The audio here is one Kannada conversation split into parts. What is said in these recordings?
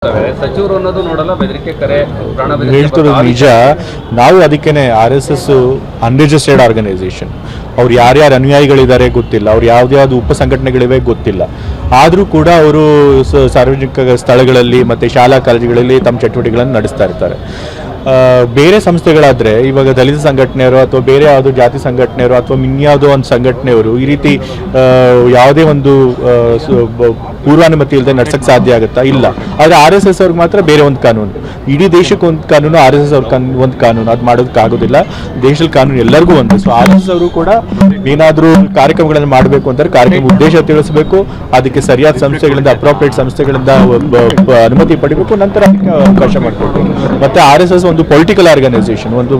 ಸಚಿವರು ಅನ್ನೋದು ನೋಡಲ್ಲ, ಬೆದರಿಕೆ ಕರೆ, ಪ್ರಾಣ ಹೇಳ್ತಿರೋದು ನಿಜ. ನಾವು ಅದಕ್ಕೇನೆ RSS ಅನ್ರಿಜಿಸ್ಟರ್ಡ್ ಆರ್ಗನೈಸೇಷನ್, ಅವ್ರು ಯಾರ್ಯಾರು ಅನುಯಾಯಿಗಳಿದ್ದಾರೆ ಗೊತ್ತಿಲ್ಲ, ಅವ್ರು ಯಾವ್ದು ಉಪಸಂಘಟನೆಗಳಿವೆ ಗೊತ್ತಿಲ್ಲ. ಆದರೂ ಕೂಡ ಅವರು ಸಾರ್ವಜನಿಕ ಸ್ಥಳಗಳಲ್ಲಿ ಮತ್ತು ಶಾಲಾ ಕಾಲೇಜುಗಳಲ್ಲಿ ತಮ್ಮ ಚಟುವಟಿಕೆಗಳನ್ನು ನಡೆಸ್ತಾ ಇರ್ತಾರೆ. ಬೇರೆ ಸಂಸ್ಥೆಗಳಾದರೆ ಇವಾಗ ದಲಿತ ಸಂಘಟನೆಯವರು ಅಥವಾ ಬೇರೆ ಯಾವುದೋ ಜಾತಿ ಸಂಘಟನೆಯವರು ಅಥವಾ ಇನ್ಯಾವುದೋ ಒಂದು ಸಂಘಟನೆಯವರು ಈ ರೀತಿ ಯಾವುದೇ ಒಂದು ಪೂರ್ವಾನುಮತಿ ಇಲ್ಲದೆ ನಡ್ಸೋಕ್ಕೆ ಸಾಧ್ಯ ಆಗುತ್ತಾ? ಇಲ್ಲ. ಆದರೆ RSS ಅವ್ರಿಗೆ ಮಾತ್ರ ಬೇರೆ ಒಂದು ಕಾನೂನು, ಇಡೀ ದೇಶಕ್ಕೆ ಒಂದು ಕಾನೂನು, RSS ಅವ್ರ ಒಂದು ಕಾನೂನು, ಅದು ಮಾಡೋದಕ್ಕಾಗೋದಿಲ್ಲ. ದೇಶದ ಕಾನೂನು ಎಲ್ಲರಿಗೂ ಒಂದು. ಸೊ RSS ಅವರು ಕೂಡ ಏನಾದರೂ ಕಾರ್ಯಕ್ರಮಗಳನ್ನು ಮಾಡಬೇಕು ಅಂತಾರೆ, ಕಾರ್ಯಕ್ರಮ ಉದ್ದೇಶ ತಿಳಿಸಬೇಕು, ಅದಕ್ಕೆ ಸರಿಯಾದ ಸಂಸ್ಥೆಗಳಿಂದ, ಅಪ್ರೋಪ್ರಿಯೇಟ್ ಸಂಸ್ಥೆಗಳಿಂದ ಅನುಮತಿ ಪಡಿಬೇಕು, ನಂತರ ಅದಕ್ಕೆ ಅವಕಾಶ ಮಾಡಿಕೊಡ್ಬೇಕು. ಮತ್ತು RSS ಒಂದು ಪೊಲಿಟಿಕಲ್ ಆರ್ಗನೈಸೇಷನ್, ಒಂದು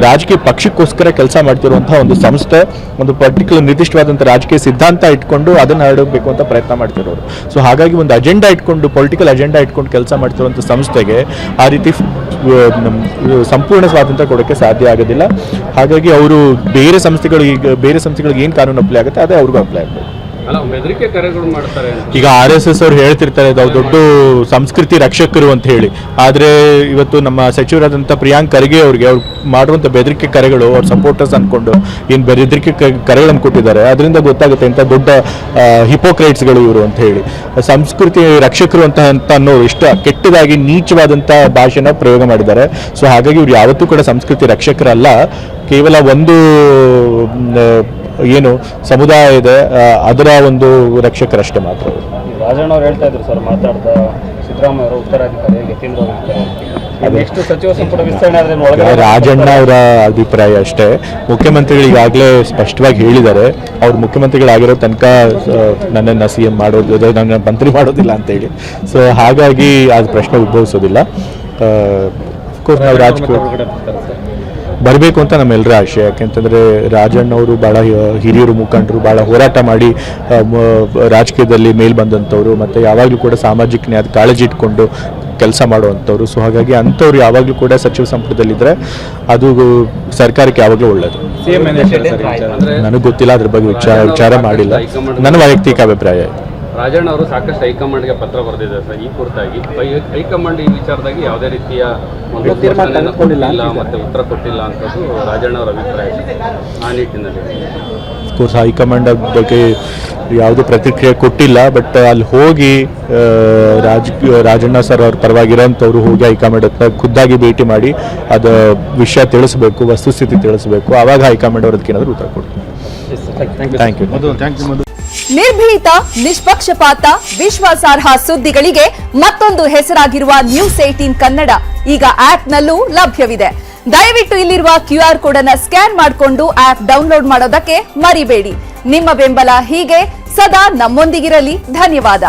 ರಾಜಕೀಯ ಪಕ್ಷಕ್ಕೋಸ್ಕರ ಕೆಲಸ ಮಾಡ್ತಿರುವಂತಹ ಒಂದು ಸಂಸ್ಥೆ, ಒಂದು ಪರ್ಟಿಕ್ಯುಲರ್ ನಿರ್ದಿಷ್ಟವಾದಂಥ ರಾಜಕೀಯ ಸಿದ್ಧಾಂತ ಇಟ್ಕೊಂಡು ಅದನ್ನು ಹರಡಬೇಕು ಅಂತ ಪ್ರಯತ್ನ ಮಾಡ್ತಿರೋರು. ಸೊ ಹಾಗಾಗಿ ಒಂದು ಅಜೆಂಡಾ ಇಟ್ಕೊಂಡು, ಪೊಲಿಟಿಕಲ್ ಅಜೆಂಡಾ ಇಟ್ಕೊಂಡು ಕೆಲಸ ಮಾಡ್ತಿರುವಂಥ ಸಂಸ್ಥೆಗೆ ಆ ರೀತಿ ಸಂಪೂರ್ಣ ಸ್ವಾತಂತ್ರ್ಯ ಕೊಡೋಕ್ಕೆ ಸಾಧ್ಯ ಆಗೋದಿಲ್ಲ. ಹಾಗಾಗಿ ಅವರು ಬೇರೆ ಸಂಸ್ಥೆಗಳಿಗೆ ಏನು ಕಾನೂನು ಅಪ್ಲೈ ಆಗುತ್ತೆ ಅದೇ ಅವ್ರಿಗೂ ಅಪ್ಲೈ ಆಗಬೇಕು. ಬೆದರಿಕೆ ಕರೆಗಳು ಮಾಡ್ತಾರೆ. ಈಗ RSS ಅವ್ರು ಹೇಳ್ತಿರ್ತಾರೆ ನಾವು ದೊಡ್ಡ ಸಂಸ್ಕೃತಿ ರಕ್ಷಕರು ಅಂತ ಹೇಳಿ, ಆದರೆ ಇವತ್ತು ನಮ್ಮ ಸಚಿವರಾದಂಥ ಪ್ರಿಯಾಂಕ್ ಖರ್ಗೆ ಅವ್ರಿಗೆ ಅವ್ರು ಮಾಡುವಂಥ ಬೆದರಿಕೆ ಕರೆಗಳು, ಅವ್ರ ಸಪೋರ್ಟರ್ಸ್ ಅಂದ್ಕೊಂಡು ಏನು ಬೆದರಿಕೆ ಕರೆಗಳನ್ನು ಕೊಟ್ಟಿದ್ದಾರೆ, ಅದರಿಂದ ಗೊತ್ತಾಗುತ್ತೆ ಇಂಥ ದೊಡ್ಡ ಹಿಪೋಕ್ರೈಟ್ಸ್ಗಳು ಇವರು ಅಂತ ಹೇಳಿ. ಸಂಸ್ಕೃತಿ ರಕ್ಷಕರು ಅಂತ ಅನ್ನೋರು ಎಷ್ಟು ಕೆಟ್ಟದಾಗಿ ನೀಚವಾದಂಥ ಭಾಷೆನ ಪ್ರಯೋಗ ಮಾಡಿದ್ದಾರೆ. ಸೊ ಹಾಗಾಗಿ ಇವ್ರು ಯಾವತ್ತೂ ಕೂಡ ಸಂಸ್ಕೃತಿ ರಕ್ಷಕರಲ್ಲ, ಕೇವಲ ಒಂದು ಏನು ಸಮುದಾಯ ಇದೆ ಅದರ ಒಂದು ರಕ್ಷಕರಷ್ಟೇ ಮಾತ್ರ. ರಾಜಣ್ಣ ಅವ್ರು ಹೇಳ್ತಾ ಇದ್ರು ಸರ್, ಮಾತಾಡ್ದ ಸಿದ್ದರಾಮಯ್ಯ ಅವರು ಉತ್ತರಾಧಿಕಾರಿಯಾಗಿ ನೆಕ್ಸ್ಟ್ ಸಚಿವ ಸಂಪುಟ ವಿಸ್ತರಣೆ ಆದರೆ ರಾಜಣ್ಣ ಅವರ ಅಭಿಪ್ರಾಯ ಅಷ್ಟೇ. ಮುಖ್ಯಮಂತ್ರಿಗಳು ಈಗಾಗಲೇ ಸ್ಪಷ್ಟವಾಗಿ ಹೇಳಿದ್ದಾರೆ, ಅವ್ರು ಮುಖ್ಯಮಂತ್ರಿಗಳಾಗಿರೋ ತನಕ ನನ್ನನ್ನು CM ಮಾಡೋದು, ನನ್ನ ಮಂತ್ರಿ ಮಾಡೋದಿಲ್ಲ ಅಂತೇಳಿ. ಸೊ ಹಾಗಾಗಿ ಅದು ಪ್ರಶ್ನೆ ಉದ್ಭವಿಸೋದಿಲ್ಲ. ಅಫ್ಕೋರ್ಸ್ ನಾವು ರಾಜಕೀಯ ಬರಬೇಕು ಅಂತ ನಮ್ಮೆಲ್ಲರ ಆಶೆ. ಯಾಕೆಂತಂದರೆ ರಾಜಣ್ಣವರು ಭಾಳ ಹಿರಿಯರು, ಮುಖಂಡರು, ಭಾಳ ಹೋರಾಟ ಮಾಡಿ ರಾಜಕೀಯದಲ್ಲಿ ಮೇಲ್ ಬಂದಂಥವ್ರು, ಮತ್ತು ಯಾವಾಗಲೂ ಕೂಡ ಸಾಮಾಜಿಕ ನ್ಯಾಯದ ಕಾಳಜಿ ಇಟ್ಕೊಂಡು ಕೆಲಸ ಮಾಡುವಂಥವ್ರು. ಸೊ ಹಾಗಾಗಿ ಅಂಥವ್ರು ಯಾವಾಗಲೂ ಕೂಡ ಸಚಿವ ಸಂಪುಟದಲ್ಲಿದ್ದರೆ ಅದು ಸರ್ಕಾರಕ್ಕೆ ಯಾವಾಗಲೂ ಒಳ್ಳೆಯದು. ನನಗೆ ಗೊತ್ತಿಲ್ಲ, ಅದ್ರ ಬಗ್ಗೆ ವಿಚಾರ ಮಾಡಿಲ್ಲ. ನನ್ನ ವೈಯಕ್ತಿಕ ಅಭಿಪ್ರಾಯ. ರಾಜಣ್ಣ ಅವರು ಸಾಕಷ್ಟು ಹೈಕಮಾಂಡ್ಗೆ ಪತ್ರ ಬರೆದಿದ್ದಾರೆ ಸರ್, ಈ ಕುರಿತಾಗಿ ಹೈಕಮಾಂಡ್ ಈ ವಿಚಾರದಾಗಿ ಯಾವುದೇ ರೀತಿಯ ಒಂದು ತೀರ್ಮಾನ ಮತ್ತು ಉತ್ತರ ಕೊಟ್ಟಿಲ್ಲ ಅಂತದ್ದು ರಾಜಣ್ಣ ಅವರ ಅಭಿಪ್ರಾಯ. ಆ ನಿಟ್ಟಿನಲ್ಲಿ ಅಫ್ಕೋರ್ಸ್ ಹೈಕಮಾಂಡ್ ಬಗ್ಗೆ ಯಾವುದೇ ಪ್ರತಿಕ್ರಿಯೆ ಕೊಟ್ಟಿಲ್ಲ. ಬಟ್ ಅಲ್ಲಿ ಹೋಗಿ ರಾಜಣ್ಣ ಸರ್ ಅವ್ರ ಪರವಾಗಿರೋಂಥವ್ರು ಹೋಗಿ ಹೈಕಮಾಂಡ್ ಹತ್ರ ಖುದ್ದಾಗಿ ಭೇಟಿ ಮಾಡಿ ಅದು ವಿಷಯ ತಿಳಿಸ್ಬೇಕು, ವಸ್ತುಸ್ಥಿತಿ ತಿಳಿಸ್ಬೇಕು. ಆವಾಗ ಹೈಕಮಾಂಡ್ ಅವ್ರ ಅದಕ್ಕೆ ಏನಾದರೂ ಉತ್ತರ ಕೊಡ್ತೀವಿ. Thank you. ನಿರ್ಭೀತ, ನಿಷ್ಪಕ್ಷಪಾತ, ವಿಶ್ವಾಸಾರ್ಹ ಸುದ್ದಿಗಳಿಗೆ ಮತ್ತೊಂದು ಹೆಸರಾಗಿರುವ News18 ಕನ್ನಡ ಈಗ ಆಪ್ನಲ್ಲೂ ಲಭ್ಯವಿದೆ. ದಯವಿಟ್ಟು ಇಲ್ಲಿರುವ QR ಕೋಡ್ ಅನ್ನು ಸ್ಕ್ಯಾನ್ ಮಾಡಿಕೊಂಡು ಆಪ್ ಡೌನ್ಲೋಡ್ ಮಾಡೋದಕ್ಕೆ ಮರಿಬೇಡಿ. ನಿಮ್ಮ ಬೆಂಬಲ ಹೀಗೆ ಸದಾ ನಮ್ಮೊಂದಿಗಿರಲಿ. ಧನ್ಯವಾದ.